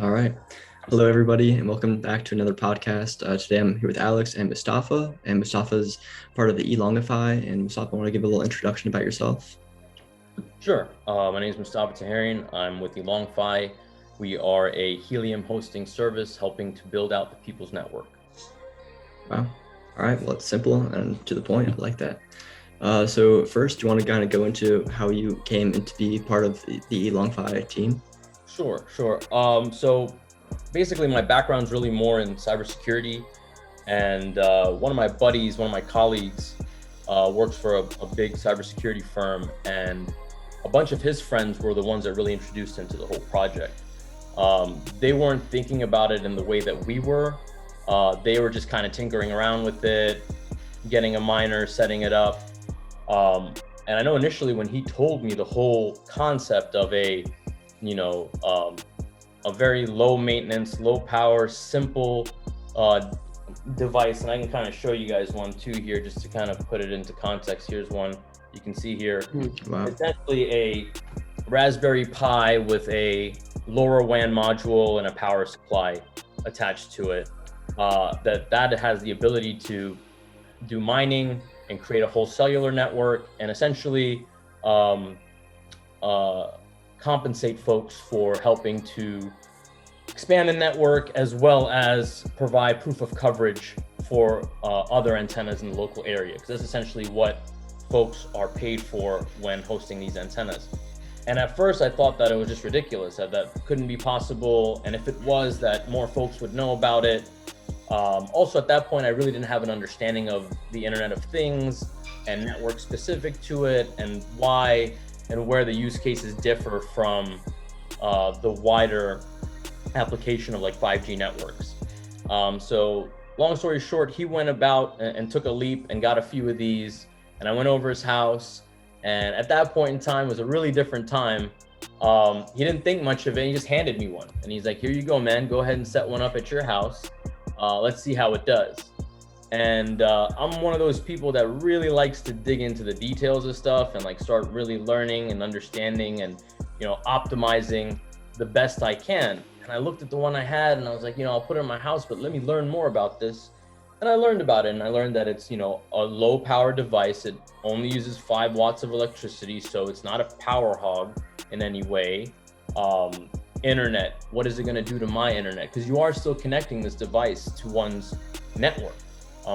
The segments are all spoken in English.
All right. Hello, everybody, and welcome back to another podcast. Today I'm here with Alex and Mustafa, and Mustafa's part of the ElongFi. And Mustafa, want to give a little introduction about yourself? Sure. My name is Mustafa Taherian. I'm with ElongFi. We are a Helium hosting service helping to build out the people's network. Wow. All right. Well, it's simple and to the point. I like that. So first, do you want to kind of go into how you came into be part of the ElongFi team? Sure. So basically, my background's really more in cybersecurity, and one of my buddies, one of my colleagues, works for a big cybersecurity firm, and a bunch of his friends were the ones that really introduced him to the whole project. They weren't thinking about it in the way that we were. They were just kind of tinkering around with it, getting a miner, setting it up. And I know initially when he told me the whole concept of a very low maintenance, low power, simple device, and I can kind of show you guys one too here just to kind of put it into context. Here's one you can see here. Wow. Essentially a Raspberry Pi with a LoRaWAN module and a power supply attached to it. That has the ability to do mining and create a whole cellular network and essentially compensate folks for helping to expand the network as well as provide proof of coverage for other antennas in the local area, because that's essentially what folks are paid for when hosting these antennas. And at first I thought that it was just ridiculous, that couldn't be possible, and if it was, that more folks would know about it. Also at that point I really didn't have an understanding of the Internet of Things and networks specific to it and why and where the use cases differ from the wider application of like 5G networks. So long story short, he went about and took a leap and got a few of these, and I went over his house, and at that point in time was a really different time. He didn't think much of it. He just handed me one, and he's like, "Here you go, man. Go ahead and set one up at your house. Let's see how it does." And I'm one of those people that really likes to dig into the details of stuff and like start really learning and understanding and optimizing the best I can. And I looked at the one I had and I was like, I'll put it in my house, but let me learn more about this. And I learned about it, and I learned that it's a low power device. It only uses 5 watts of electricity, so it's not a power hog in any way. Internet, what is it going to do to my internet? Because you are still connecting this device to one's network.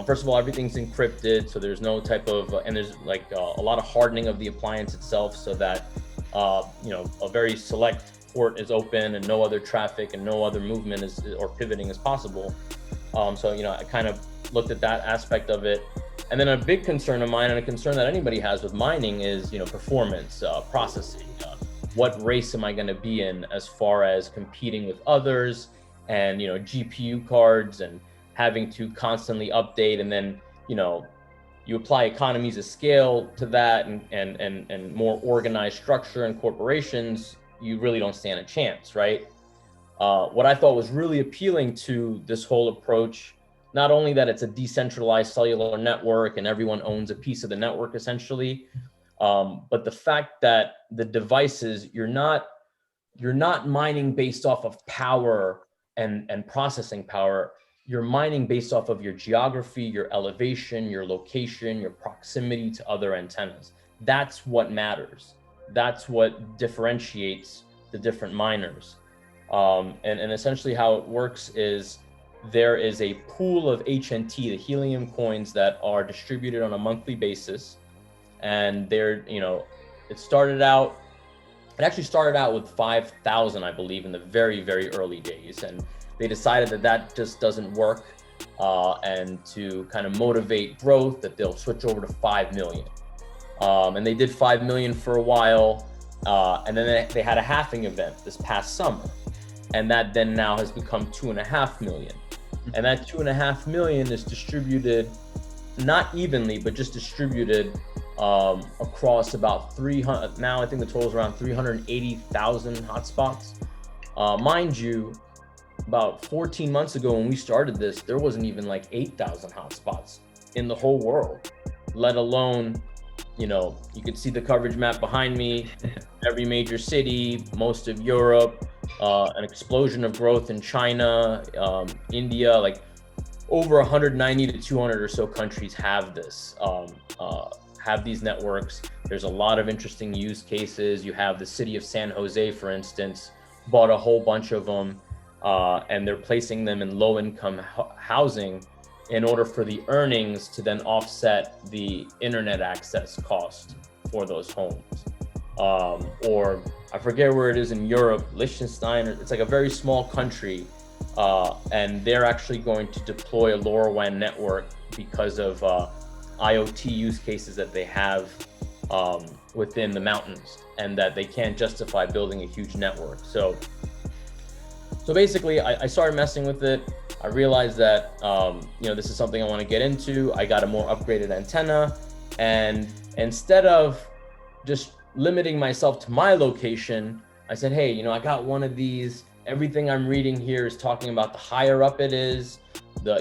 First of all, everything's encrypted, so there's no type of, and there's like a lot of hardening of the appliance itself, so that a very select port is open and no other traffic and no other movement or pivoting is possible. So I kind of looked at that aspect of it. And then a big concern of mine, and a concern that anybody has with mining, is performance, processing. What race am I going to be in as far as competing with others, and GPU cards, and having to constantly update, and then you apply economies of scale to that, and more organized structure in corporations, you really don't stand a chance, right? What I thought was really appealing to this whole approach, not only that it's a decentralized cellular network and everyone owns a piece of the network essentially, but the fact that the devices, you're not mining based off of power and processing power. You're mining based off of your geography, your elevation, your location, your proximity to other antennas. That's what matters. That's what differentiates the different miners. And essentially how it works is there is a pool of HNT, the Helium coins, that are distributed on a monthly basis. And they're, it actually started out with 5,000, I believe, in the very, very early days. And they decided that just doesn't work. And to kind of motivate growth, that they'll switch over to 5 million. And they did 5 million for a while. And then they had a halving event this past summer. And that then now has become 2.5 million. And that 2.5 million is distributed, not evenly, but just distributed across about 300, now I think the total is around 380,000 hotspots. Mind you, about 14 months ago when we started this, there wasn't even like 8,000 hotspots in the whole world, let alone, you could see the coverage map behind me, every major city, most of Europe, an explosion of growth in China, India, like over 190 to 200 or so countries have this, have these networks. There's a lot of interesting use cases. You have the city of San Jose, for instance, bought a whole bunch of them, and they're placing them in low-income housing in order for the earnings to then offset the internet access cost for those homes. Or I forget where it is in Europe, Liechtenstein, it's like a very small country, and they're actually going to deploy a LoRaWAN network because of IoT use cases that they have within the mountains, and that they can't justify building a huge network. So basically, I started messing with it. I realized that this is something I want to get into. I got a more upgraded antenna, and instead of just limiting myself to my location, I said, hey, I got one of these. Everything I'm reading here is talking about the higher up it is, the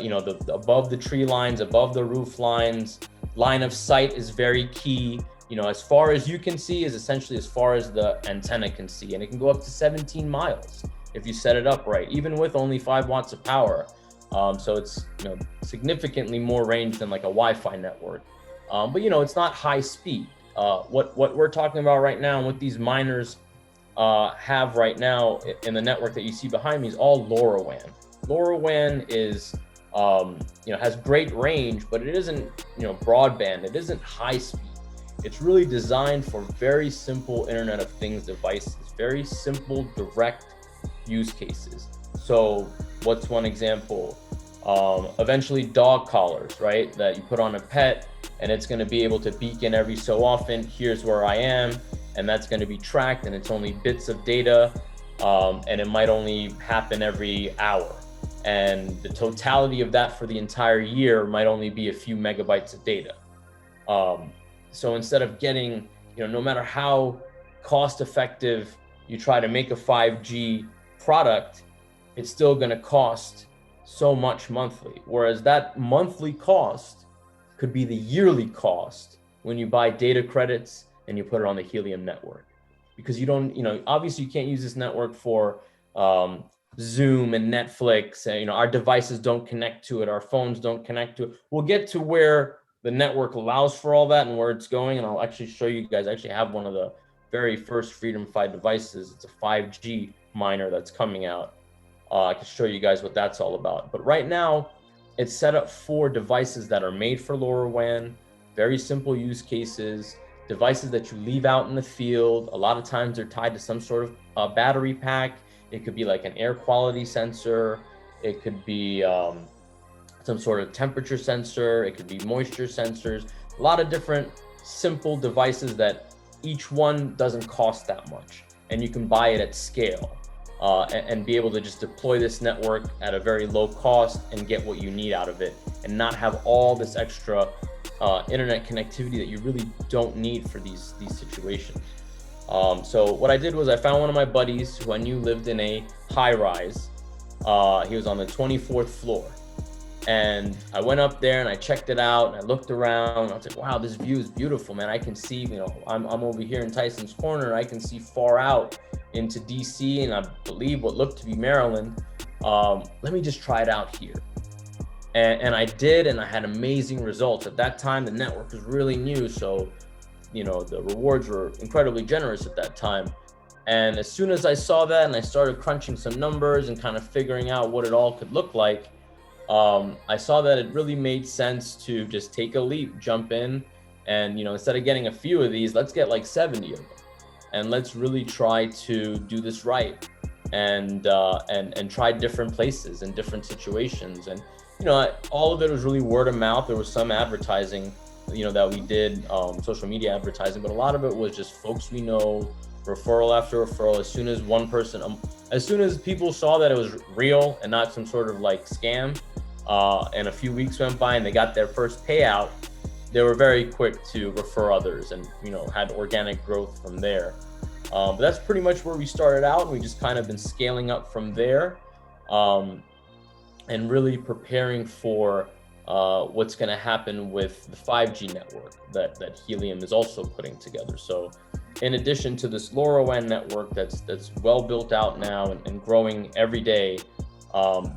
above the tree lines, above the roof lines. Line of sight is very key. As far as you can see is essentially as far as the antenna can see, and it can go up to 17 miles if you set it up right, even with only 5 watts of power. So it's significantly more range than like a Wi-Fi network. But it's not high speed. What we're talking about right now, and what these miners have right now in the network that you see behind me, is all LoRaWAN. LoRaWAN is has great range, but it isn't broadband. It isn't high speed. It's really designed for very simple Internet of Things devices, very simple, direct use cases. So what's one example? Eventually dog collars, right? That you put on a pet, and it's going to be able to beacon every so often, here's where I am, and that's going to be tracked, and it's only bits of data, and it might only happen every hour. And the totality of that for the entire year might only be a few megabytes of data. So instead of getting, no matter how cost effective you try to make a 5G product, it's still going to cost so much monthly. Whereas that monthly cost could be the yearly cost when you buy data credits and you put it on the Helium network. Because you don't, obviously you can't use this network for Zoom and Netflix. Our devices don't connect to it. Our phones don't connect to it. We'll get to where the network allows for all that and where it's going. And I'll actually show you guys. I actually have one of the very first FreedomFi devices. It's a 5G miner that's coming out. I can show you guys what that's all about. But right now, it's set up for devices that are made for LoRaWAN, very simple use cases, devices that you leave out in the field. A lot of times they're tied to some sort of battery pack. It could be like an air quality sensor. It could be some sort of temperature sensor. It could be moisture sensors. A lot of different simple devices that each one doesn't cost that much. And you can buy it at scale and be able to just deploy this network at a very low cost and get what you need out of it, and not have all this extra internet connectivity that you really don't need for these situations. So what I did was I found one of my buddies who I knew lived in a high rise. He was on the 24th floor. And I went up there and I checked it out and I looked around. And I was like, wow, this view is beautiful, man. I can see, I'm over here in Tyson's Corner. I can see far out into DC and I believe what looked to be Maryland. Let me just try it out here. And I did, and I had amazing results. At that time, the network was really new. So, the rewards were incredibly generous at that time. And as soon as I saw that and I started crunching some numbers and kind of figuring out what it all could look like, I saw that it really made sense to just take a leap, jump in, and instead of getting a few of these, let's get like 70 of them, and let's really try to do this right, and try different places and different situations. And all of it was really word of mouth. There was some advertising, that we did, social media advertising, but a lot of it was just folks we know, referral after referral. As soon as people saw that it was real and not some sort of like scam, and a few weeks went by and they got their first payout, they were very quick to refer others and, had organic growth from there. But that's pretty much where we started out, and we just kind of been scaling up from there, and really preparing for what's going to happen with the 5G network that Helium is also putting together. So in addition to this LoRaWAN network that's well built out now and growing every day,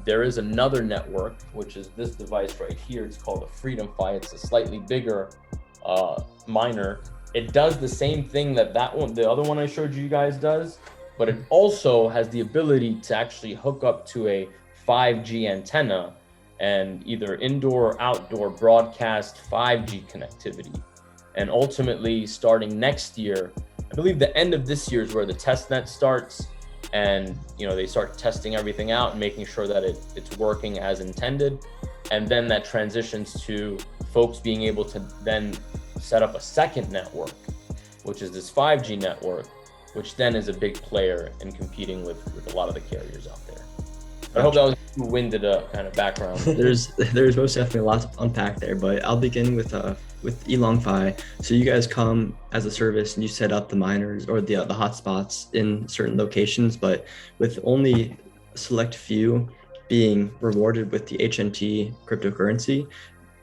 there is another network, which is this device right here. It's called a FreedomFi. It's a slightly bigger miner. It does the same thing that one, the other one I showed you guys does, but it also has the ability to actually hook up to a 5G antenna and either indoor or outdoor broadcast 5G connectivity. And ultimately, starting next year, I believe the end of this year is where the test net starts, and they start testing everything out and making sure that it's working as intended. And then that transitions to folks being able to then set up a second network, which is this 5G network, which then is a big player in competing with a lot of the carriers out there. I hope that was too winded a kind of background. There's most definitely a lot to unpack there, but I'll begin with ElongFi. So you guys come as a service and you set up the miners or the hotspots in certain locations, but with only a select few being rewarded with the HNT cryptocurrency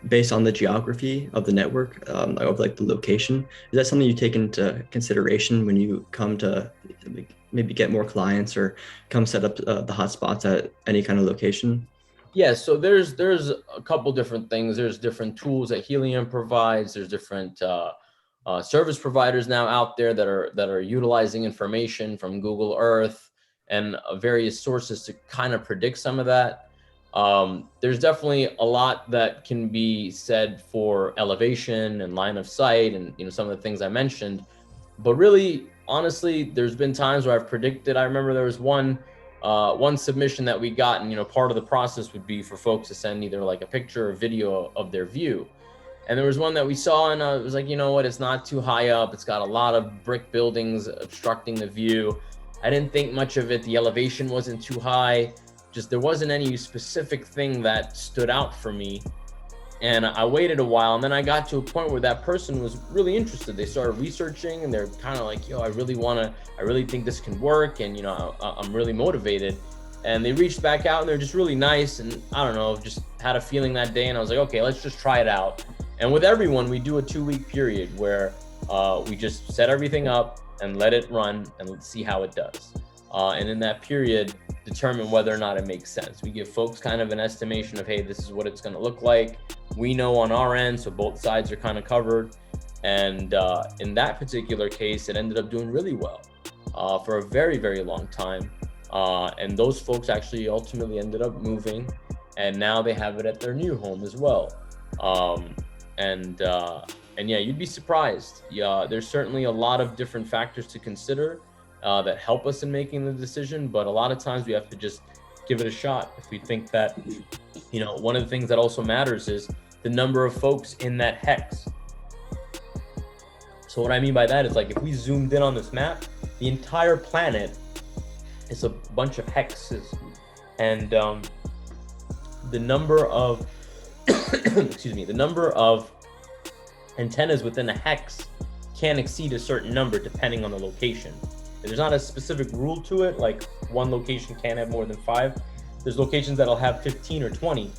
based on the geography of the network, of like the location. Is that something you take into consideration when you come to maybe get more clients or come set up the hotspots at any kind of location? Yeah, so there's a couple different things. There's different tools that Helium provides. There's different service providers now out there that are utilizing information from Google Earth and various sources to kind of predict some of that. There's definitely a lot that can be said for elevation and line of sight and some of the things I mentioned, but really, honestly, there's been times where I've predicted. I remember there was one submission that we got, and part of the process would be for folks to send either like a picture or video of their view. And there was one that we saw, and it was like, it's not too high up. It's got a lot of brick buildings obstructing the view. I didn't think much of it. The elevation wasn't too high. Just there wasn't any specific thing that stood out for me. And I waited a while, and then I got to a point where that person was really interested. They started researching, and they're kind of like, I really think this can work, and I'm really motivated. And they reached back out, and they're just really nice, and I don't know, just had a feeling that day, and I was like, okay, let's just try it out. And with everyone, we do a 2-week period where we just set everything up and let it run and let's see how it does. And in that period, determine whether or not it makes sense. We give folks kind of an estimation of, hey, this is what it's going to look like. We know on our end, so both sides are kind of covered. And in that particular case, it ended up doing really well for a very, very long time. And those folks actually ultimately ended up moving, and now they have it at their new home as well. And yeah, you'd be surprised. Yeah, there's certainly a lot of different factors to consider that help us in making the decision, but a lot of times we have to just give it a shot. If we think that, one of the things that also matters is the number of folks in that hex. So what I mean by that is, like, if we zoomed in on this map, the entire planet is a bunch of hexes, and the number of the number of antennas within a hex can exceed a certain number depending on the location. There's not a specific rule to it, like one location can't have more than 5. There's locations that'll have 15 or 20,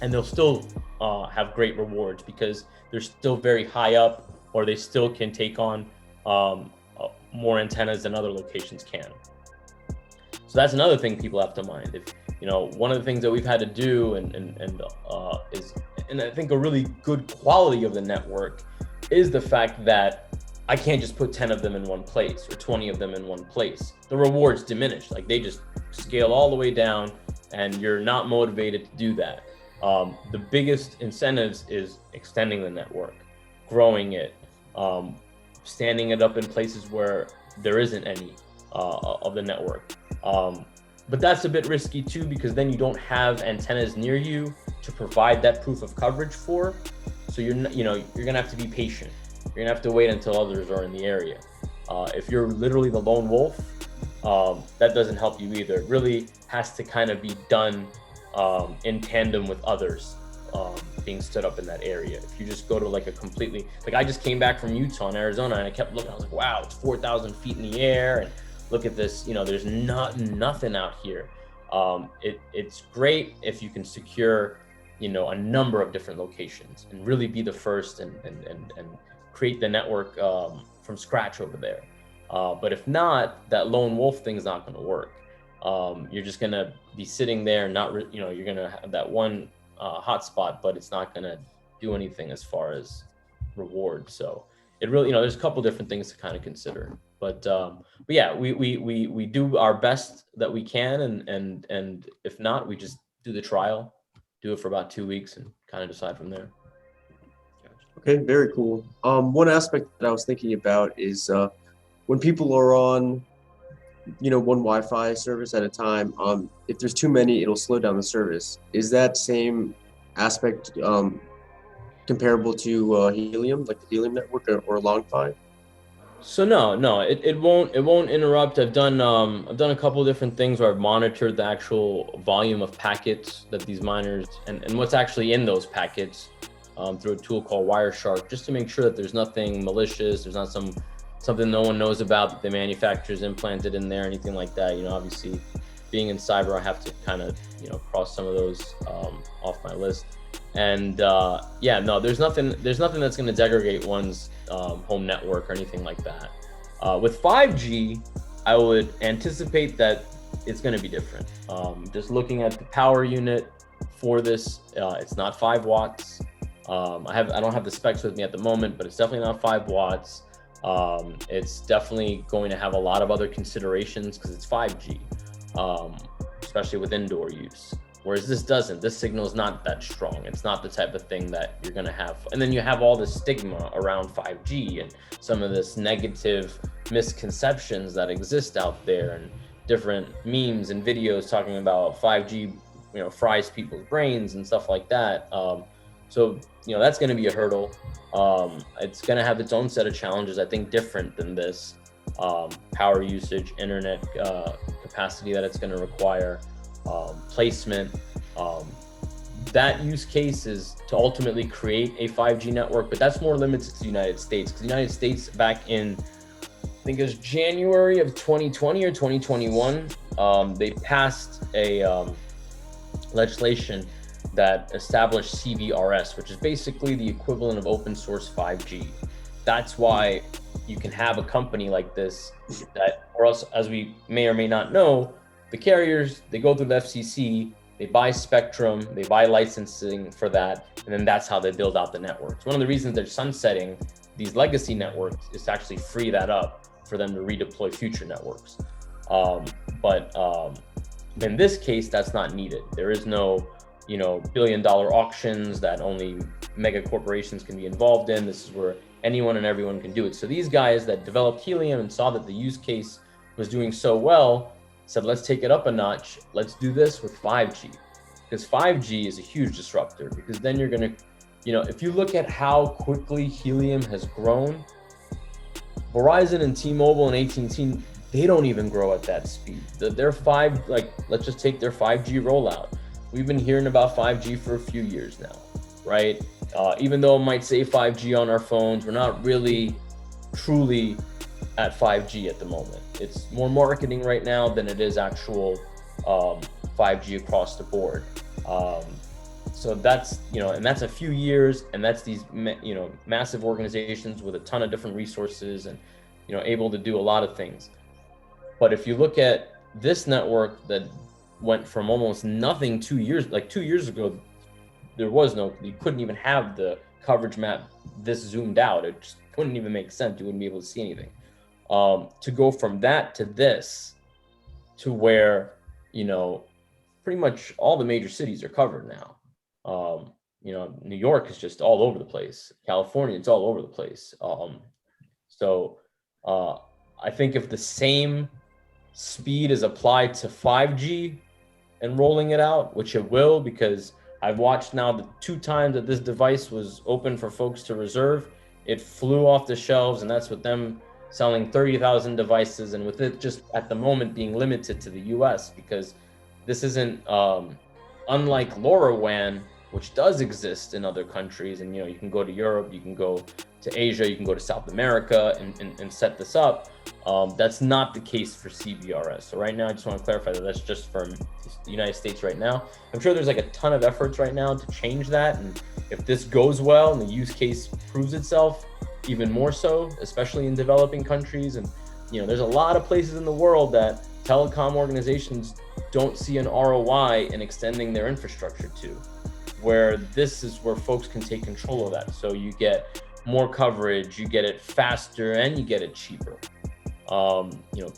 and they'll still have great rewards because they're still very high up, or they still can take on more antennas than other locations can. So that's another thing people have to mind. If one of the things that we've had to do and I think a really good quality of the network is the fact that I can't just put 10 of them in one place or 20 of them in one place. The rewards diminish, like they just scale all the way down, and you're not motivated to do that. The biggest incentives is extending the network, growing it, standing it up in places where there isn't any of the network. But that's a bit risky too, because then you don't have antennas near you to provide that proof of coverage for. So you're gonna have to be patient. You're gonna have to wait until others are in the area. If you're literally the lone wolf, that doesn't help you either. It really has to kind of be done in tandem with others being stood up in that area. If you just go to like a completely, like I just came back from Utah and Arizona, and I kept looking, I was like, wow, it's 4,000 feet in the air, and look at this, there's nothing out here. It's great if you can secure, a number of different locations and really be the first and create the network from scratch over there. But if not, that lone wolf thing's not going to work. You're just going to be sitting there, you're going to have that one hotspot, but it's not going to do anything as far as reward. So it really, there's a couple different things to kind of consider. But yeah, we do our best that we can, and if not, we just do the trial, do it for about 2 weeks, and kind of decide from there. Okay, very cool. One aspect that I was thinking about is when people are on, one Wi-Fi service at a time, if there's too many, it'll slow down the service. Is that same aspect comparable to Helium, like the Helium network or ElongFi? So no, it won't interrupt. I've done a couple of different things where I've monitored the actual volume of packets that these miners and what's actually in those packets through a tool called Wireshark, just to make sure that there's nothing malicious, there's not something no one knows about that the manufacturer's implanted in there, anything like that. Obviously being in cyber, I have to kind of cross some of those off my list. And yeah, no, there's nothing that's going to degrade one's home network or anything like that. With 5G, I would anticipate that it's going to be different. Just looking at the power unit for this, it's not 5 watts. I don't have the specs with me at the moment, but it's definitely not 5 watts. It's definitely going to have a lot of other considerations because it's 5G, especially with indoor use. Whereas this doesn't. This signal is not that strong. It's not the type of thing that you're going to have. And then you have all this stigma around 5G and some of this negative misconceptions that exist out there, and different memes and videos talking about 5G, fries people's brains and stuff like that. So, that's going to be a hurdle. It's going to have its own set of challenges, I think, different than this. Power usage, internet capacity that it's going to require. Placement. That use case is to ultimately create a 5G network, but that's more limited to the United States, because the United States back in, I think it was January of 2020 or 2021, they passed a legislation that established CBRS, which is basically the equivalent of open source 5G. That's why you can have a company like this that, or else, as we may or may not know, the carriers, they go through the FCC, they buy spectrum, they buy licensing for that, and then that's how they build out the networks. One of the reasons they're sunsetting these legacy networks is to actually free that up for them to redeploy future networks. But in this case, that's not needed. There is no, billion-dollar auctions that only mega corporations can be involved in. This is where anyone and everyone can do it. So these guys that developed Helium and saw that the use case was doing so well, said, let's take it up a notch. Let's do this with 5G, because 5G is a huge disruptor. Because then you're going to, if you look at how quickly Helium has grown, Verizon and T-Mobile and AT&T, they don't even grow at that speed. Let's just take their 5G rollout. We've been hearing about 5G for a few years now, right? Even though it might say 5G on our phones, we're not really truly at 5G at the moment. It's more marketing right now than it is actual 5G across the board. So that's, and that's a few years, and that's these, massive organizations with a ton of different resources and, able to do a lot of things. But if you look at this network that went from almost nothing 2 years, like 2 years ago, you couldn't even have the coverage map this zoomed out. It just wouldn't even make sense. You wouldn't be able to see anything. To go from that to this, to where, pretty much all the major cities are covered now. New York is just all over the place. California, it's all over the place. So I think if the same speed is applied to 5G and rolling it out, which it will, because I've watched now the 2 times that this device was open for folks to reserve, it flew off the shelves, and that's with them selling 30,000 devices, and with it just at the moment being limited to the US, because this isn't unlike LoRaWAN, which does exist in other countries. And you can go to Europe, you can go to Asia, you can go to South America and set this up. That's not the case for CBRS. So right now, I just want to clarify that that's just from the United States right now. I'm sure there's like a ton of efforts right now to change that, and if this goes well and the use case proves itself, even more so, especially in developing countries. And there's a lot of places in the world that telecom organizations don't see an ROI in extending their infrastructure to, where this is where folks can take control of that. So you get more coverage, you get it faster, and you get it cheaper.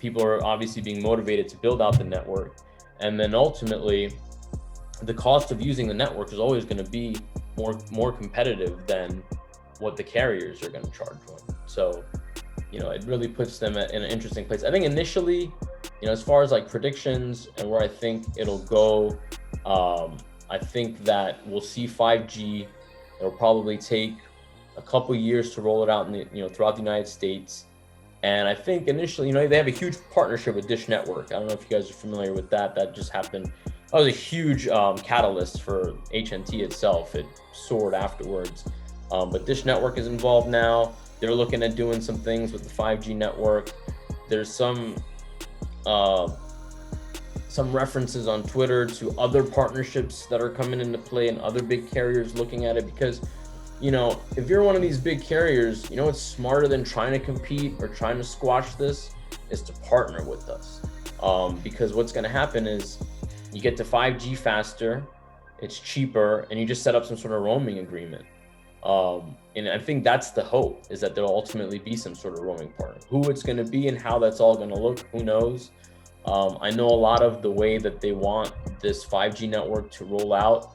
People are obviously being motivated to build out the network, and then ultimately the cost of using the network is always going to be more competitive than what the carriers are going to charge one. So it really puts them in an interesting place. I think initially, as far as like predictions and where I think it'll go, I think that we'll see 5G. It'll probably take a couple years to roll it out in the, throughout the United States. And I think initially, they have a huge partnership with Dish Network. I don't know if you guys are familiar with that. That just happened. That was a huge catalyst for HNT itself. It soared afterwards. But Dish Network is involved now. They're looking at doing some things with the 5G network. There's some references on Twitter to other partnerships that are coming into play and other big carriers looking at it, because if you're one of these big carriers, what's smarter than trying to compete or trying to squash this is to partner with us. Because what's going to happen is you get to 5G faster, it's cheaper, and you just set up some sort of roaming agreement. And I think that's the hope, is that there'll ultimately be some sort of roaming partner. Who it's going to be and how that's all going to look, who knows? I know a lot of the way that they want this 5G network to roll out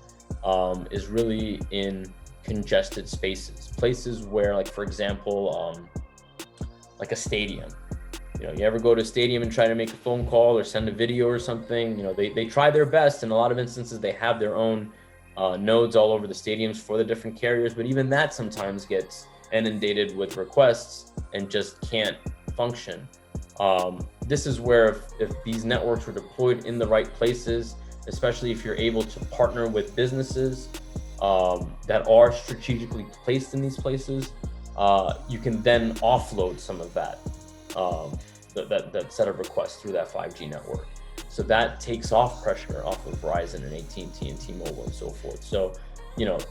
is really in congested spaces, places where, like, for example, like a stadium. You ever go to a stadium and try to make a phone call or send a video or something? They try their best. In a lot of instances, they have their own nodes all over the stadiums for the different carriers, but even that sometimes gets inundated with requests and just can't function. This is where if these networks were deployed in the right places, especially if you're able to partner with businesses that are strategically placed in these places, you can then offload some of that set of requests through that 5G network. So that takes off pressure off of Verizon and AT&T and T-Mobile and so forth. So,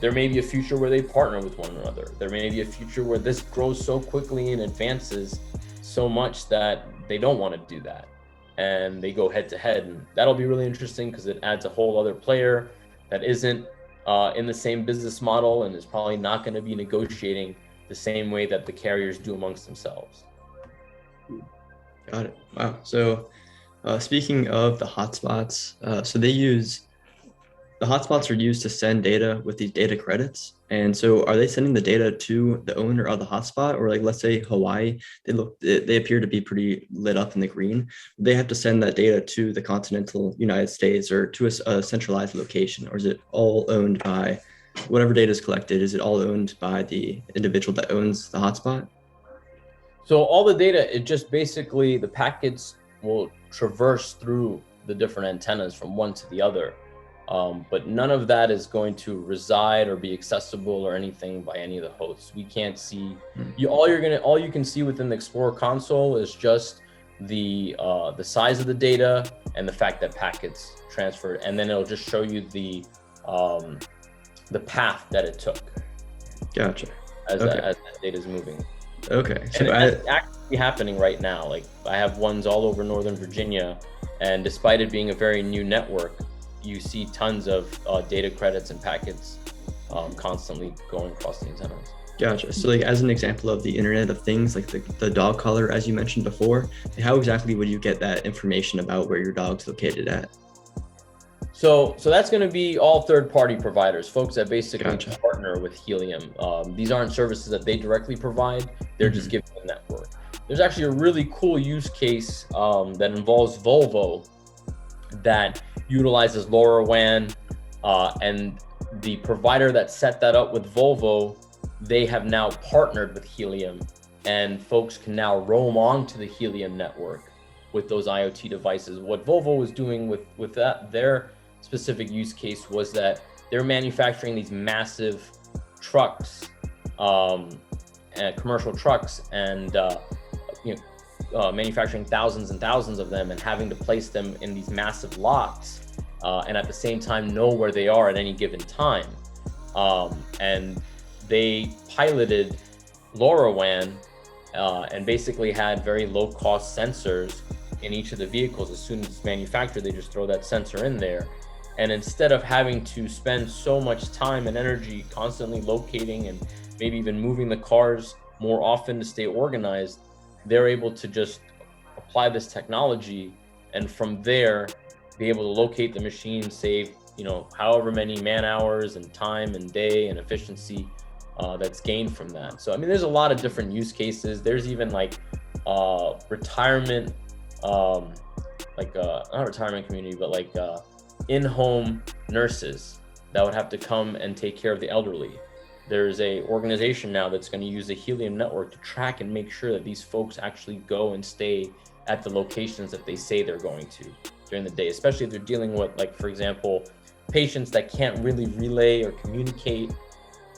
there may be a future where they partner with one another. There may be a future where this grows so quickly and advances so much that they don't want to do that, and they go head to head. And that'll be really interesting because it adds a whole other player that isn't in the same business model and is probably not going to be negotiating the same way that the carriers do amongst themselves. Got it. Wow. So speaking of the hotspots, so the hotspots are used to send data with these data credits. And so are they sending the data to the owner of the hotspot? Or, like, let's say Hawaii, they appear to be pretty lit up in the green. They have to send that data to the continental United States or to a centralized location? Or is it all owned by whatever data is collected? Is it all owned by the individual that owns the hotspot? So all the data, it just basically, the packets will traverse through the different antennas from one to the other. But none of that is going to reside or be accessible or anything by any of the hosts. We can't see all you can see within the Explorer console is just the size of the data and the fact that packets transferred, and then it'll just show you the path that it took. Gotcha. As that data is moving. Okay. So it's actually happening right now. Like, I have ones all over Northern Virginia, and despite it being a very new network, you see tons of data credits and packets constantly going across the antennas. Gotcha. So, like, as an example of the Internet of Things, like the dog collar, as you mentioned before, how exactly would you get that information about where your dog's located at? So that's going to be all third-party providers, folks that basically Gotcha. partner with Helium. These aren't services that they directly provide. They're just giving the network. There's actually a really cool use case that involves Volvo that utilizes LoRaWAN, and the provider that set that up with Volvo, they have now partnered with Helium, and folks can now roam onto the Helium network with those IoT devices. What Volvo was doing with that, their specific use case, was that they're manufacturing these massive trucks, commercial trucks, and manufacturing thousands and thousands of them and having to place them in these massive lots, and at the same time know where they are at any given time. And they piloted LoRaWAN and basically had very low cost sensors in each of the vehicles. As soon as it's manufactured, they just throw that sensor in there. And instead of having to spend so much time and energy constantly locating and maybe even moving the cars more often to stay organized, they're able to just apply this technology and from there be able to locate the machine, save, you know, however many man hours and time and day and efficiency that's gained from that. So I mean, there's a lot of different use cases. There's even like retirement, not retirement community, but like in-home nurses that would have to come and take care of the elderly. There's a organization now that's going to use the Helium network to track and make sure that these folks actually go and stay at the locations that they say they're going to during the day, especially if they're dealing with, like, for example, patients that can't really relay or communicate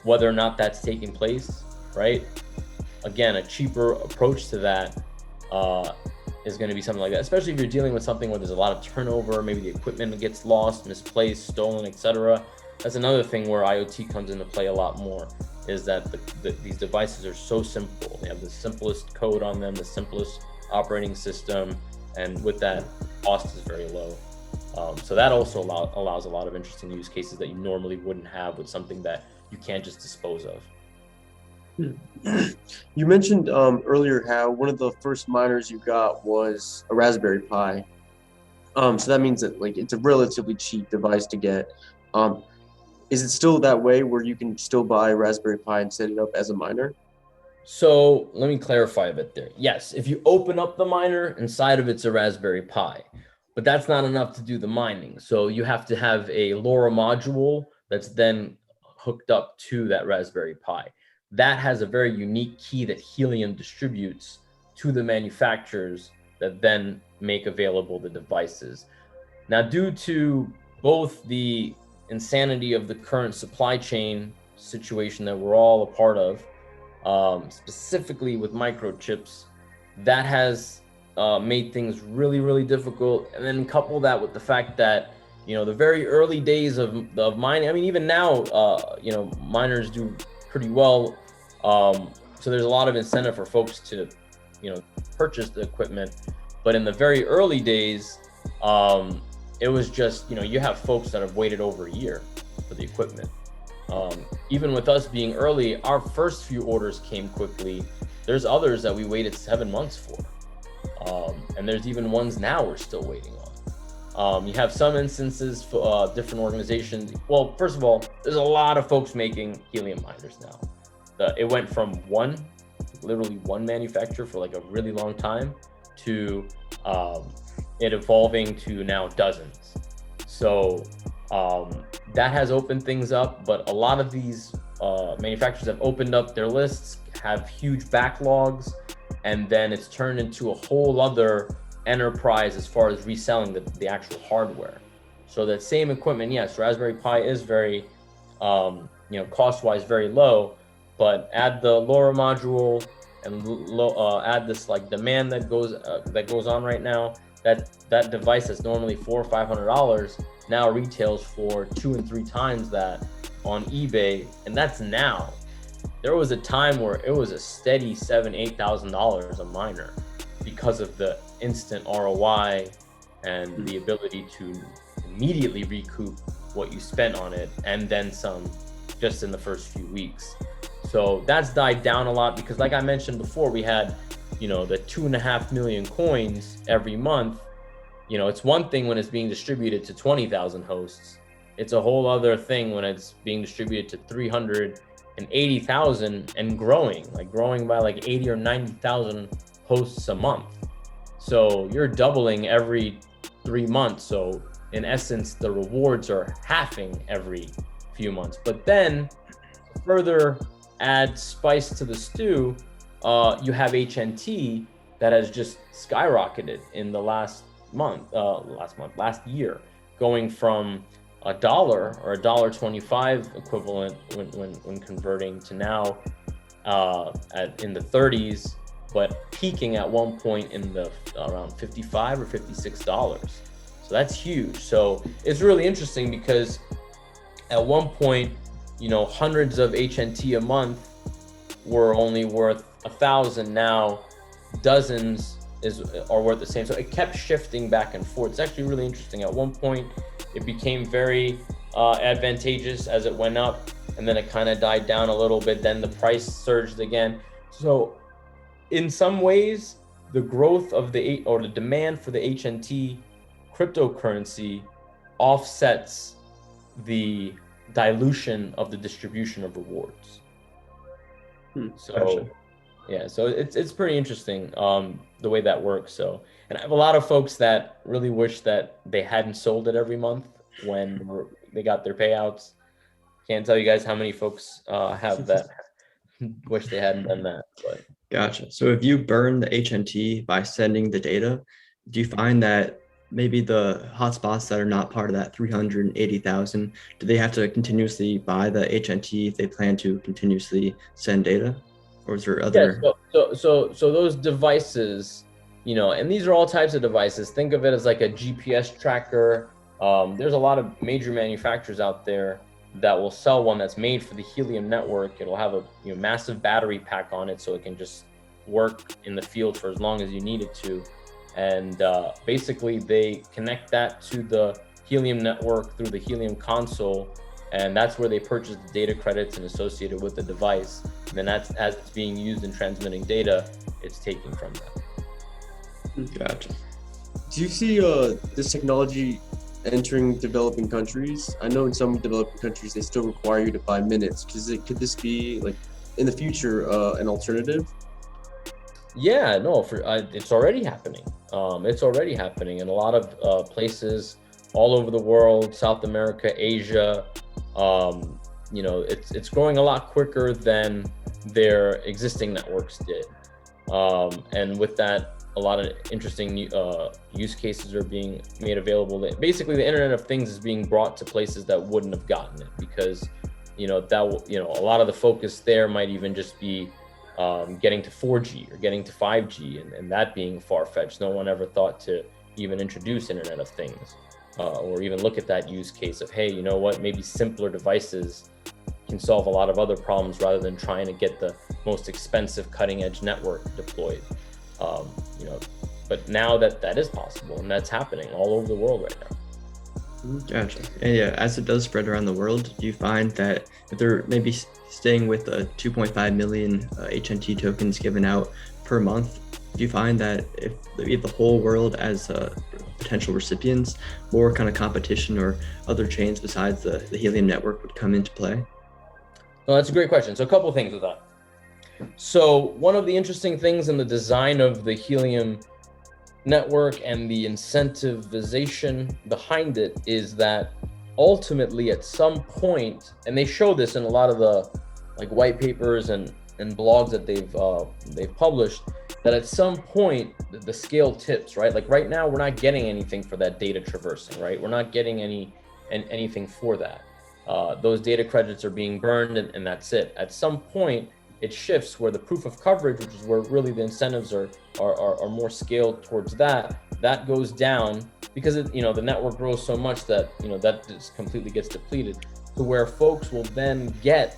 whether or not that's taking place, right? Again, a cheaper approach to that is going to be something like that, especially if you're dealing with something where there's a lot of turnover, maybe the equipment gets lost, misplaced, stolen, etc. That's another thing where IoT comes into play a lot more, is that these devices are so simple. They have the simplest code on them, the simplest operating system, and with that, cost is very low. So that also allows a lot of interesting use cases that you normally wouldn't have with something that you can't just dispose of. You mentioned earlier how one of the first miners you got was a Raspberry Pi. So that means that, like, it's a relatively cheap device to get. Is it still that way where you can still buy a Raspberry Pi and set it up as a miner? So let me clarify a bit there. Yes, if you open up the miner, inside of it's a Raspberry Pi, but that's not enough to do the mining. So you have to have a LoRa module that's then hooked up to that Raspberry Pi. That has a very unique key that Helium distributes to the manufacturers that then make available the devices. Now, due to both the insanity of the current supply chain situation that we're all a part of, specifically with microchips, that has made things really, really difficult. And then couple that with the fact that, you know, the very early days of mining, I mean, even now, you know, miners do pretty well. So there's a lot of incentive for folks to, you know, purchase the equipment. But in the very early days, it was just, you know, you have folks that have waited over a year for the equipment. Even with us being early, our first few orders came quickly. There's others that we waited 7 months for. And there's even ones now we're still waiting on. You have some instances for different organizations. Well, first of all, there's a lot of folks making helium miners now. It went from literally one manufacturer for like a really long time to it evolving to now dozens. So that has opened things up, but a lot of these manufacturers have opened up their lists, have huge backlogs, and then it's turned into a whole other enterprise as far as reselling the actual hardware. So that same equipment, yes, Raspberry Pi is very, you know, cost-wise very low, but add the LoRa module and add this like demand that goes on right now. That device that's normally $400 or $500 now retails for 2 and 3 times that on eBay, and that's now. There was a time where it was a steady $7,000-8,000 a miner because of the instant ROI and the ability to immediately recoup what you spent on it and then some just in the first few weeks. So that's died down a lot because, like I mentioned before, we had, you know, the 2.5 million coins every month. You know, it's one thing when it's being distributed to 20,000 hosts. It's a whole other thing when it's being distributed to 380,000 and growing by like 80 or 90,000 hosts a month. So you're doubling every 3 months. So in essence, the rewards are halving every few months. But then further add spice to the stew, you have HNT that has just skyrocketed in the last year, going from $1 or $1.25 equivalent when converting to now in the 30s, but peaking at one point in the around $55 or $56. So that's huge. So it's really interesting because at one point, you know, hundreds of HNT a month were only worth 1,000, now dozens are worth the same. So it kept shifting back and forth. It's actually really interesting. At one point, it became very advantageous as it went up, and then it kind of died down a little bit. Then the price surged again. So in some ways, the growth of the demand for the HNT cryptocurrency offsets the dilution of the distribution of rewards. So Gotcha. yeah, so it's pretty interesting the way that works. So, and I have a lot of folks that really wish that they hadn't sold it every month when they got their payouts. Can't tell you guys how many folks have that wish they hadn't done that. But Gotcha. So if you burn the HNT by sending the data, do you find that maybe the hotspots that are not part of that 380,000, do they have to continuously buy the HNT if they plan to continuously send data? Or is there other? yeah, so those devices, and these are all types of devices. Think of it as like a GPS tracker. There's a lot of major manufacturers out there that will sell one that's made for the Helium network. It'll have a massive battery pack on it, so it can just work in the field for as long as you need it to. And basically, they connect that to the Helium network through the Helium console, and that's where they purchase the data credits and associated with the device. And then that's as it's being used in transmitting data, it's taking from that. Gotcha. Do you see this technology entering developing countries? I know in some developing countries they still require you to buy minutes. Could this be like in the future an alternative? Yeah, no, it's already happening. It's already happening in a lot of places all over the world, South America, Asia. It's growing a lot quicker than their existing networks did. And with that, a lot of interesting use cases are being made available. Basically, the Internet of Things is being brought to places that wouldn't have gotten it because, a lot of the focus there might even just be getting to 4G or getting to 5G, and that being far-fetched. No one ever thought to even introduce Internet of Things or even look at that use case of, hey, you know what, maybe simpler devices can solve a lot of other problems rather than trying to get the most expensive cutting-edge network deployed. But now that is possible, and that's happening all over the world right now. Gotcha. And yeah, as it does spread around the world, do you find that if they're maybe staying with the 2.5 million HNT tokens given out per month, do you find that if the whole world as potential recipients, more kind of competition or other chains besides the Helium network would come into play? Well, that's a great question. So a couple of things with that. So one of the interesting things in the design of the Helium network and the incentivization behind it is that ultimately at some point, and they show this in a lot of the like white papers and blogs that they've published, that at some point the scale tips, right? Like right now we're not getting anything for that data traversing, right? We're not getting anything for that. Those data credits are being burned and that's it. At some point it shifts where the proof of coverage, which is where really the incentives are more scaled towards that goes down because the network grows so much that that just completely gets depleted, to where folks will then get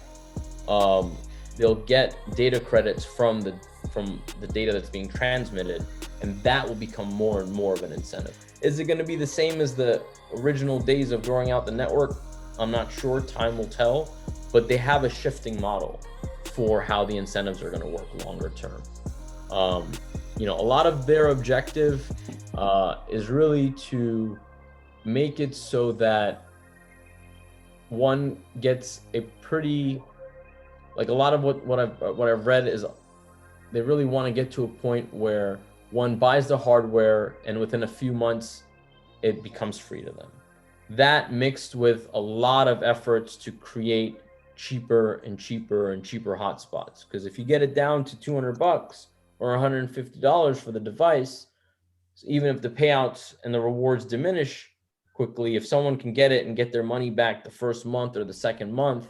they'll get data credits from the data that's being transmitted, and that will become more and more of an incentive. Is it going to be the same as the original days of growing out the network? I'm not sure, time will tell, but they have a shifting model for how the incentives are going to work longer term. A lot of their objective is really to make it so that one gets a pretty, like a lot of what I've read is they really want to get to a point where one buys the hardware and within a few months it becomes free to them. That mixed with a lot of efforts to create cheaper and cheaper and cheaper hotspots. Because if you get it down to $200 or $150 for the device, so even if the payouts and the rewards diminish quickly, if someone can get it and get their money back the first month or the second month,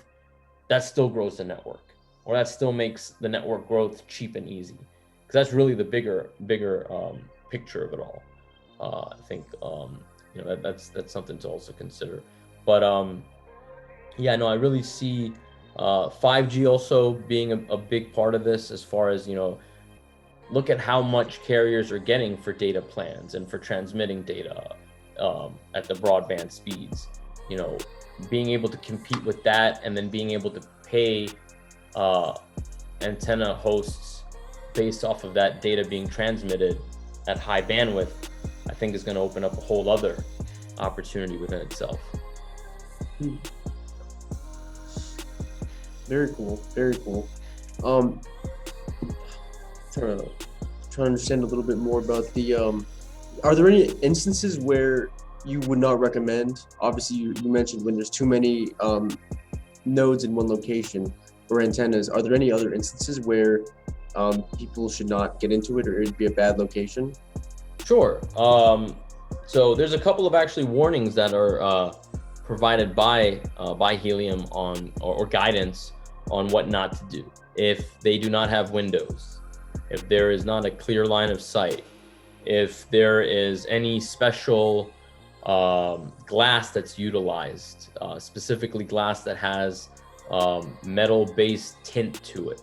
that still grows the network, or that still makes the network growth cheap and easy. Because that's really the bigger picture of it all. I think that's something to also consider. But I really see 5G also being a big part of this, as far as, look at how much carriers are getting for data plans and for transmitting data at the broadband speeds. Being able to compete with that, and then being able to pay antenna hosts based off of that data being transmitted at high bandwidth, I think is going to open up a whole other opportunity within itself. Very cool. Very cool. Trying to understand a little bit more about the. Are there any instances where you would not recommend? Obviously, you mentioned when there's too many nodes in one location or antennas. Are there any other instances where people should not get into it, or it'd be a bad location? Sure. So there's a couple of actually warnings that are provided by Helium on or guidance on what not to do if they do not have windows, if there is not a clear line of sight, if there is any special glass that's utilized, specifically glass that has metal-based tint to it,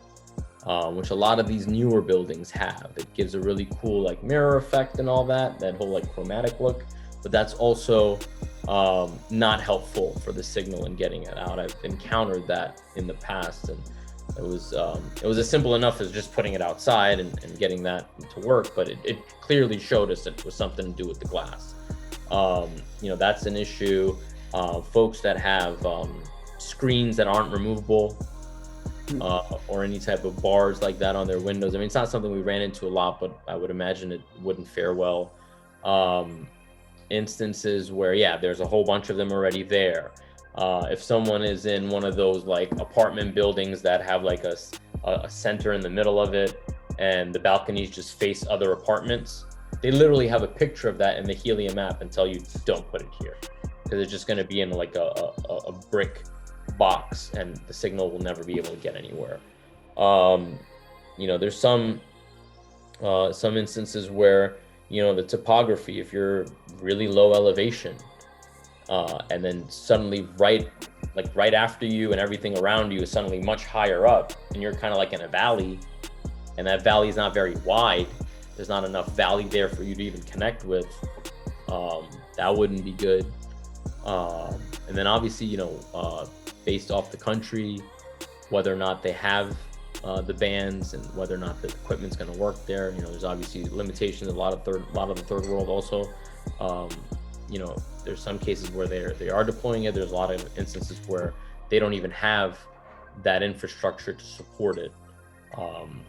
which a lot of these newer buildings have. It gives a really cool like mirror effect and all that whole like chromatic look, but that's also not helpful for the signal and getting it out. I've encountered that in the past, and it was as simple enough as just putting it outside and getting that to work, but it clearly showed us that it was something to do with the glass. That's an issue. Folks that have screens that aren't removable, or any type of bars like that on their windows. I mean, it's not something we ran into a lot, but I would imagine it wouldn't fare well. Instances where, there's a whole bunch of them already there. If someone is in one of those like apartment buildings that have like a center in the middle of it, and the balconies just face other apartments, they literally have a picture of that in the Helium app and tell you, don't put it here, because it's just going to be in like a brick box, and the signal will never be able to get anywhere. There's some instances where, the topography, if you're really low elevation, and then suddenly right after you and everything around you is suddenly much higher up, and you're kind of like in a valley, and that valley is not very wide, there's not enough valley there for you to even connect with, that wouldn't be good. And then obviously, based off the country, whether or not they have the bands, and whether or not the equipment's going to work there. There's obviously limitations. A lot of the third world also. There's some cases where they are deploying it. There's a lot of instances where they don't even have that infrastructure to support it.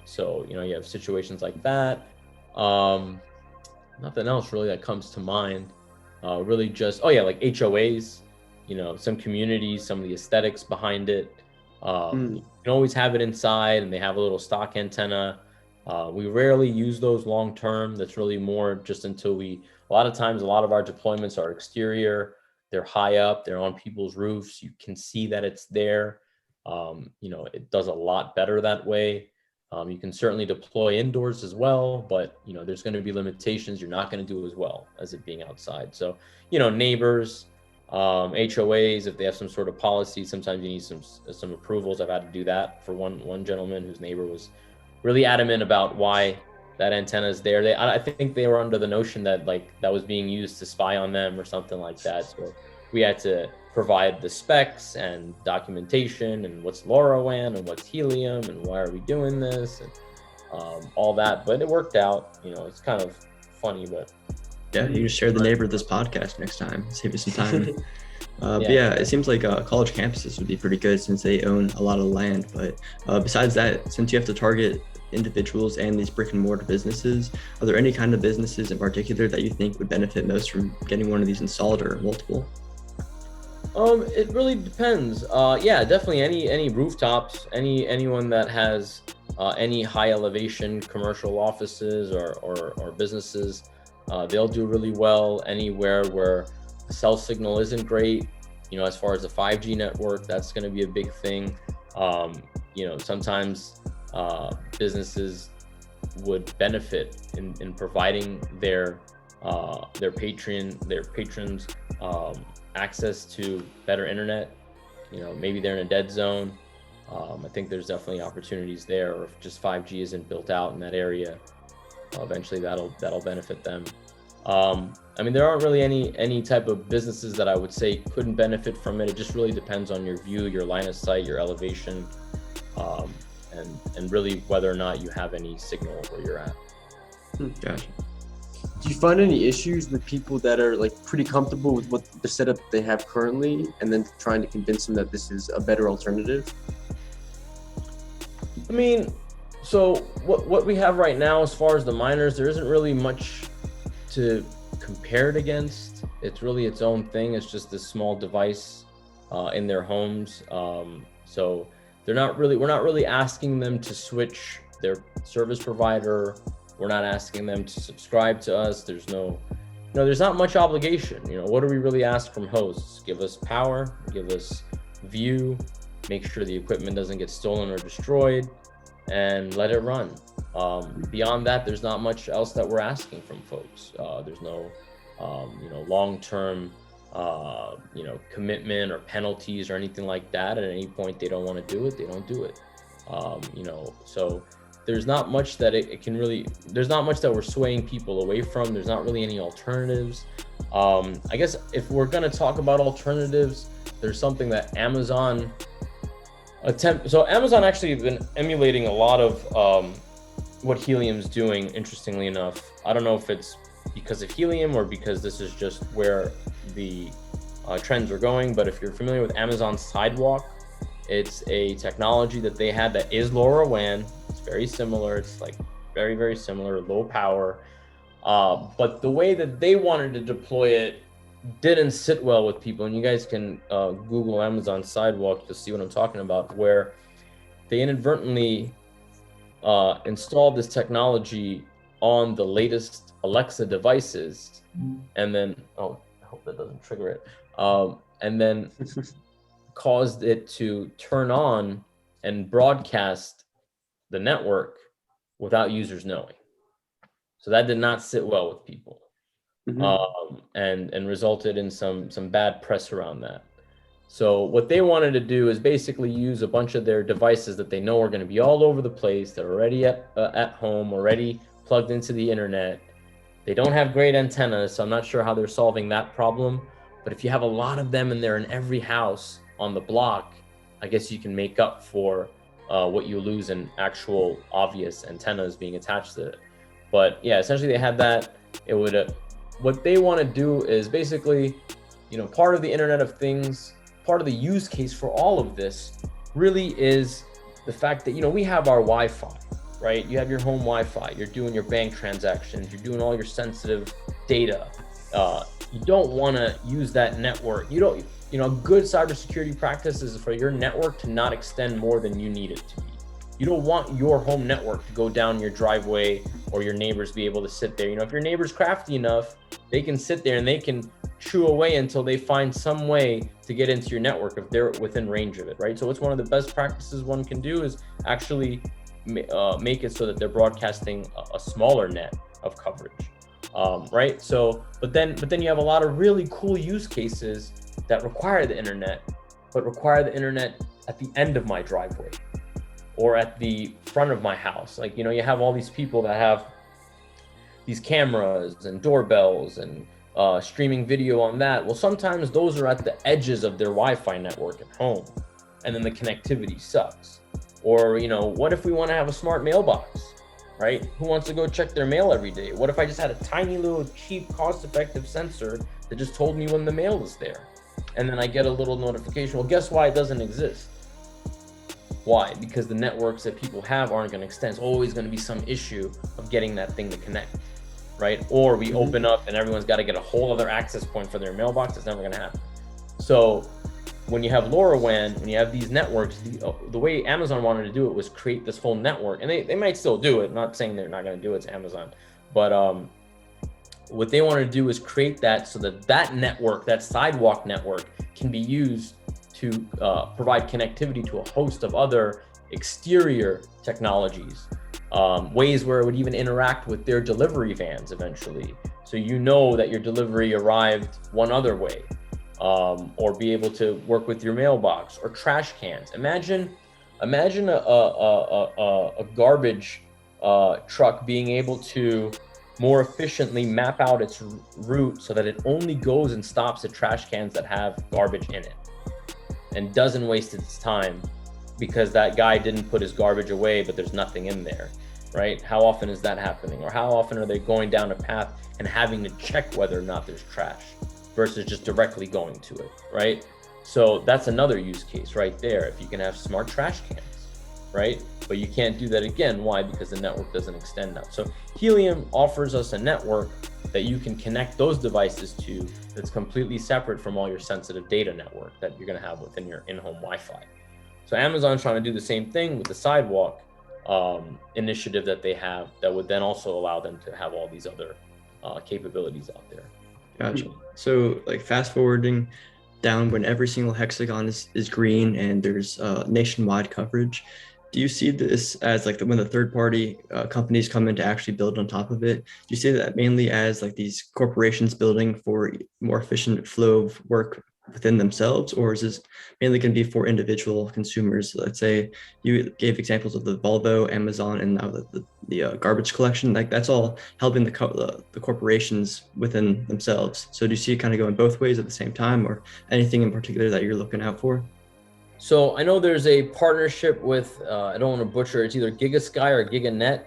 So you have situations like that. Nothing else really that comes to mind. Really just like HOAs. Some communities, some of the aesthetics behind it. You can always have it inside, and they have a little stock antenna. We rarely use those long term. That's really more just until a lot of times, a lot of our deployments are exterior. They're high up, they're on people's roofs. You can see that it's there. It does a lot better that way. You can certainly deploy indoors as well, but there's going to be limitations. You're not going to do as well as it being outside. So, neighbors, HOAs, if they have some sort of policy, sometimes you need some approvals. I've had to do that for one gentleman whose neighbor was really adamant about why that antenna is there. I think they were under the notion that that was being used to spy on them or something like that. So we had to provide the specs and documentation and what's LoRaWAN and what's Helium and why are we doing this and all that. But it worked out. It's kind of funny, but yeah, you can share the neighbor of this podcast next time. Save you some time. But yeah, it seems like college campuses would be pretty good since they own a lot of land. But besides that, since you have to target individuals and these brick and mortar businesses, are there any kind of businesses in particular that you think would benefit most from getting one of these installed, or multiple? It really depends. Definitely any rooftops, anyone that has any high elevation commercial offices or businesses, they'll do really well. Anywhere where the cell signal isn't great, as far as the 5G network, that's going to be a big thing. Sometimes businesses would benefit in providing their patrons access to better internet. Maybe they're in a dead zone, I think there's definitely opportunities there, or if just 5G isn't built out in that area, eventually that'll benefit them. I mean, there aren't really any type of businesses that I would say couldn't benefit from it. It just really depends on your view, your line of sight, your elevation, and really whether or not you have any signal where you're at. Gotcha. Do you find any issues with people that are like pretty comfortable with what the setup they have currently, and then trying to convince them that this is a better alternative? I mean, so what we have right now as far as the miners, there isn't really much to compare it against. It's really its own thing. It's just this small device in their homes. So we're not really asking them to switch their service provider. We're not asking them to subscribe to us. There's not much obligation. What do we really ask from hosts? Give us power, give us view, make sure the equipment doesn't get stolen or destroyed, and let it run. Beyond that, there's not much else that we're asking from folks. There's no, long-term, commitment or penalties or anything like that. At any point they don't want to do it, they don't do it. So there's not much that there's not much that we're swaying people away from. There's not really any alternatives. I guess if we're going to talk about alternatives, there's something that Amazon Amazon actually has been emulating a lot of what Helium's doing, interestingly enough. I don't know if it's because of Helium or because this is just where the trends are going, but if you're familiar with Amazon Sidewalk, it's a technology that they had that is LoRaWAN. It's very similar. It's like very, very similar, low power. But the way that they wanted to deploy it didn't sit well with people. And you guys can Google Amazon Sidewalk to see what I'm talking about, where they inadvertently installed this technology on the latest Alexa devices. And then, I hope that doesn't trigger it. And then caused it to turn on and broadcast the network without users knowing. So that did not sit well with people. And resulted in some bad press around that. So what they wanted to do is basically use a bunch of their devices that they know are going to be all over the place. They're already at home, already plugged into the internet. They don't have great antennas, so I'm not sure how they're solving that problem. But if you have a lot of them and they're in every house on the block, I guess you can make up for what you lose in actual obvious antennas being attached to it. But yeah, essentially they had that. It would what they want to do is basically, part of the Internet of Things, part of the use case for all of this really is the fact that, we have our Wi-Fi, right? You have your home Wi-Fi, you're doing your bank transactions, you're doing all your sensitive data. You don't want to use that network. A good cybersecurity practice is for your network to not extend more than you need it to be. You don't want your home network to go down your driveway or your neighbors be able to sit there. If your neighbor's crafty enough, they can sit there and they can chew away until they find some way to get into your network if they're within range of it, right? So it's one of the best practices one can do is actually make it so that they're broadcasting a smaller net of coverage, right? So, but then you have a lot of really cool use cases that require the internet, but require the internet at the end of my driveway or at the front of my house. Like, you have all these people that have these cameras and doorbells and streaming video on that. Well, sometimes those are at the edges of their Wi-Fi network at home, and then the connectivity sucks. Or, what if we want to have a smart mailbox, right? Who wants to go check their mail every day? What if I just had a tiny little cheap, cost-effective sensor that just told me when the mail is there? And then I get a little notification. Well, guess why it doesn't exist? Why? Because the networks that people have aren't going to extend. It's always going to be some issue of getting that thing to connect, right? Or we open up and everyone's got to get a whole other access point for their mailbox. It's never going to happen. So when you have LoRaWAN, when you have these networks, the way Amazon wanted to do it was create this whole network. And they might still do it. I'm not saying they're not going to do it. It's Amazon. But what they wanted to do is create that so that network, that sidewalk network, can be used to provide connectivity to a host of other exterior technologies, ways where it would even interact with their delivery vans eventually. So that your delivery arrived one other way, or be able to work with your mailbox or trash cans. Imagine Imagine a garbage truck being able to more efficiently map out its route so that it only goes and stops at trash cans that have garbage in it and doesn't waste its time because that guy didn't put his garbage away, but there's nothing in there, right? How often is that happening? Or how often are they going down a path and having to check whether or not there's trash versus just directly going to it, right? So that's another use case right there. If you can have smart trash cans, right? But you can't do that again. Why? Because the network doesn't extend out. So Helium offers us a network that you can connect those devices to that's completely separate from all your sensitive data network that you're going to have within your in-home Wi-Fi. So Amazon's trying to do the same thing with the Sidewalk initiative that they have that would then also allow them to have all these other capabilities out there. Gotcha. So like fast forwarding down when every single hexagon is green and there's nationwide coverage. Do you see this as like when the third party companies come in to actually build on top of it? Do you see that mainly as like these corporations building for more efficient flow of work within themselves, or is this mainly going to be for individual consumers? Let's say you gave examples of the Volvo, Amazon, and now the garbage collection. Like that's all helping the corporations within themselves. So do you see it kind of going both ways at the same time, or anything in particular that you're looking out for? So I know there's a partnership with, I don't want to butcher, it's either GigaSky or GigaNet,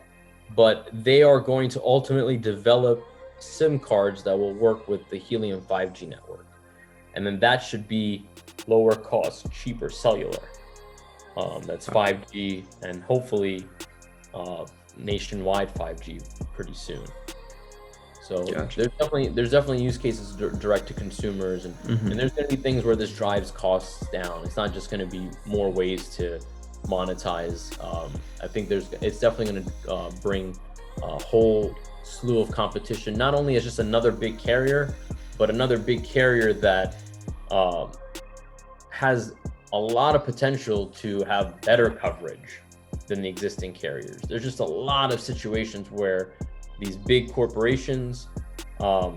but they are going to ultimately develop SIM cards that will work with the Helium 5G network. And then that should be lower cost, cheaper cellular. That's 5G and hopefully nationwide 5G pretty soon. So gotcha. there's definitely use cases direct to consumers, and there's going to be things where this drives costs down. It's not just going to be more ways to monetize. I think it's definitely going to bring a whole slew of competition, not only as just another big carrier, but another big carrier that has a lot of potential to have better coverage than the existing carriers. There's just a lot of situations where these big corporations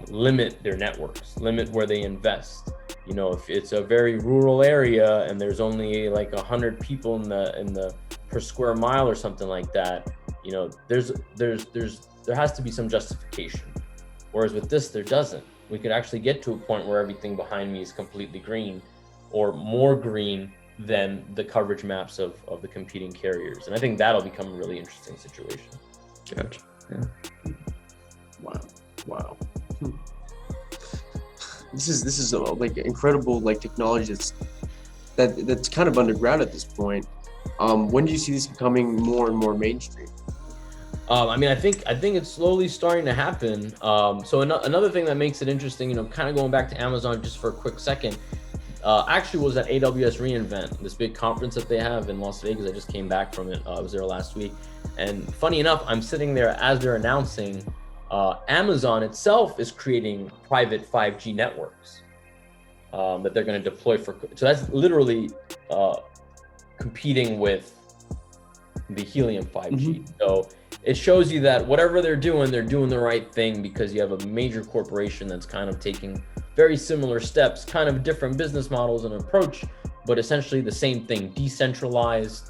limit their networks, limit where they invest. You know, if it's a very rural area and there's only like 100 people in the per square mile or something like that, you know, there has to be some justification. Whereas with this, there doesn't. We could actually get to a point where everything behind me is completely green or more green than the coverage maps of the competing carriers. And I think that'll become a really interesting situation. Gotcha. Yeah. Wow. This is like incredible like technology that's kind of underground at this point. When do you see this becoming more and more mainstream? I mean, I think it's slowly starting to happen. So another thing that makes it interesting, you know, kind of going back to Amazon just for a quick second, actually was at AWS reInvent, this big conference that they have in Las Vegas. I just came back from it. I was there last week. And funny enough, I'm sitting there as they're announcing Amazon itself is creating private 5G networks that they're going to deploy for. So that's literally competing with the Helium 5G. So it shows you that whatever they're doing the right thing, because you have a major corporation that's kind of taking very similar steps, kind of different business models and approach, but essentially the same thing: decentralized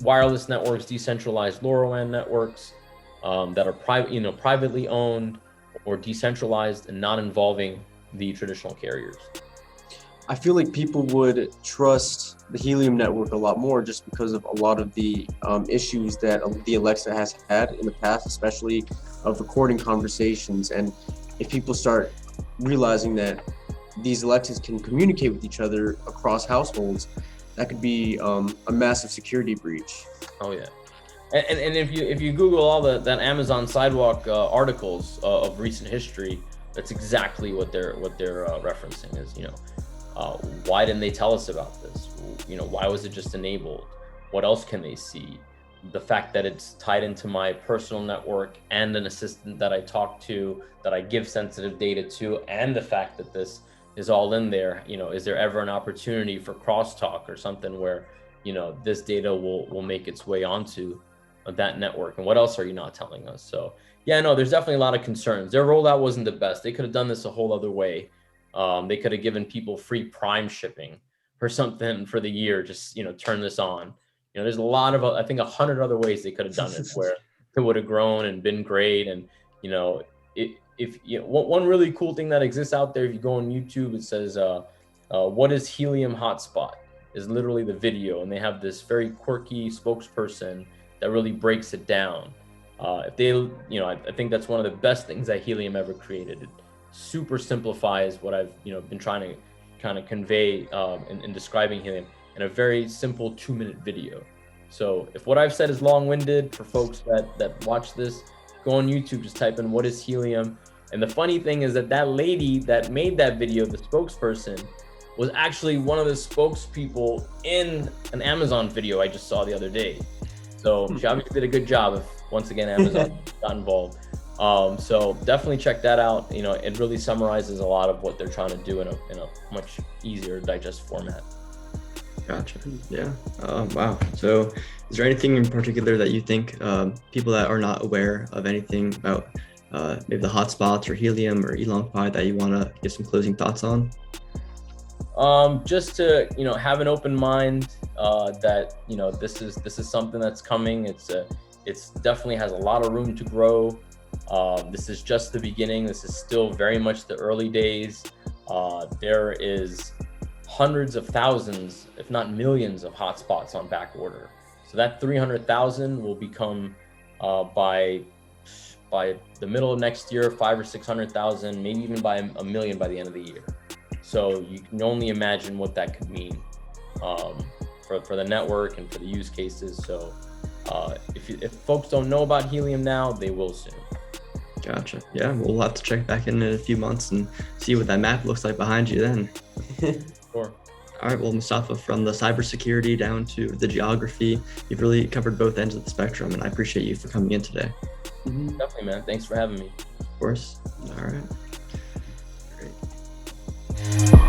wireless networks, decentralized LoRaWAN networks that are privately owned or decentralized and not involving the traditional carriers. I feel like people would trust the Helium network a lot more just because of a lot of the issues that the Alexa has had in the past, especially of recording conversations. And if people start realizing that these Alexas can communicate with each other across households, that could be a massive security breach. Oh yeah, and if you Google all that Amazon Sidewalk articles of recent history, that's exactly what they're referencing is, you know, why didn't they tell us about this? You know, why was it just enabled? What else can they see? The fact that it's tied into my personal network and an assistant that I talk to, that I give sensitive data to, and the fact that this is all in there. You know, is there ever an opportunity for crosstalk or something where, you know, this data will make its way onto that network? And what else are you not telling us? So yeah, no, there's definitely a lot of concerns. Their rollout wasn't the best. They could have done this a whole other way. They could have given people free Prime shipping or something for the year, just, turn this on. There's a lot of, I think 100 other ways they could have done it where it would have grown and been great. And, one really cool thing that exists out there, if you go on YouTube, it says, what is Helium hotspot, is literally the video. And they have this very quirky spokesperson that really breaks it down. If they, I think that's one of the best things that Helium ever created. It super simplifies what I've, been trying to kind of convey in describing Helium in a very simple 2-minute video. So if what I've said is long-winded for folks that watch this, go on YouTube, just type in what is Helium. And the funny thing is that lady that made that video, the spokesperson, was actually one of the spokespeople in an Amazon video I just saw the other day. So she obviously did a good job if, once again, Amazon got involved. So definitely check that out. It really summarizes a lot of what they're trying to do in a much easier to digest format. Gotcha. Yeah. Wow. So is there anything in particular that you think people that are not aware of anything about maybe the hotspots or Helium or ElongFi that you want to give some closing thoughts on? Just to, have an open mind that, this is something that's coming. It's definitely has a lot of room to grow. This is just the beginning. This is still very much the early days. There is hundreds of thousands, if not millions, of hotspots on back order. So that 300,000 will become by the middle of next year, 500,000 or 600,000, maybe even by a million by the end of the year. So you can only imagine what that could mean for the network and for the use cases. So if folks don't know about Helium now, they will soon. Gotcha. Yeah, we'll have to check back in a few months and see what that map looks like behind you then. Sure. All right, well, Mustafa, from the cybersecurity down to the geography, you've really covered both ends of the spectrum, and I appreciate you for coming in today. Definitely, man. Thanks for having me. Of course. All right. Great.